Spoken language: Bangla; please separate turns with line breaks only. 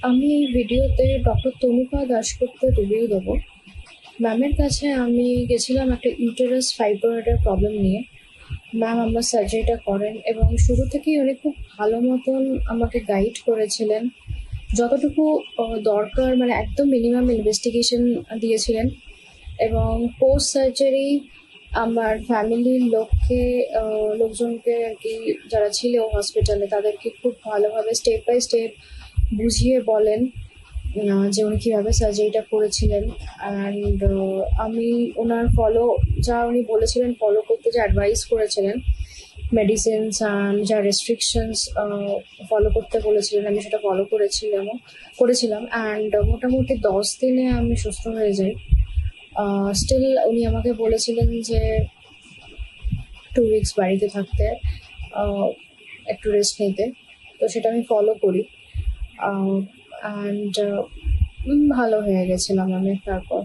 আমি এই ভিডিওতে ডক্টর তনুপা দাশগুপ্তের রিভিউ দেবো। ম্যামের কাছে আমি গেছিলাম একটা ইউটেরাস ফাইব্রয়েডের প্রবলেম নিয়ে। ম্যাম আমার সার্জারিটা করেন এবং শুরু থেকেই উনি খুব ভালো মতন আমাকে গাইড করেছিলেন। যতটুকু দরকার মানে একদম মিনিমাম ইনভেস্টিগেশন দিয়েছিলেন। এবং পোস্ট সার্জারি আমার ফ্যামিলির লোকজনকে আর কি, যারা ছিল হসপিটালে, তাদেরকে খুব ভালোভাবে স্টেপ বাই স্টেপ বুঝিয়ে বলেন যে উনি কীভাবে সার্জারিটা করেছিলেন। অ্যান্ড আমি ওনার যা উনি বলেছিলেন ফলো করতে, যে অ্যাডভাইস করেছিলেন, মেডিসিনস অ্যান্ড যা রেস্ট্রিকশনস ফলো করতে বলেছিলেন, আমি সেটা ফলো করেছিলাম। অ্যান্ড মোটামুটি 10 দিনে আমি সুস্থ হয়ে যাই। স্টিল উনি আমাকে বলেছিলেন যে 2 উইকস বাড়িতে থাকতে, একটু রেস্ট নিতে। তো সেটা আমি ফলো করি। অ্যান্ড ভালো হয়ে গেছিলাম আমি তারপর।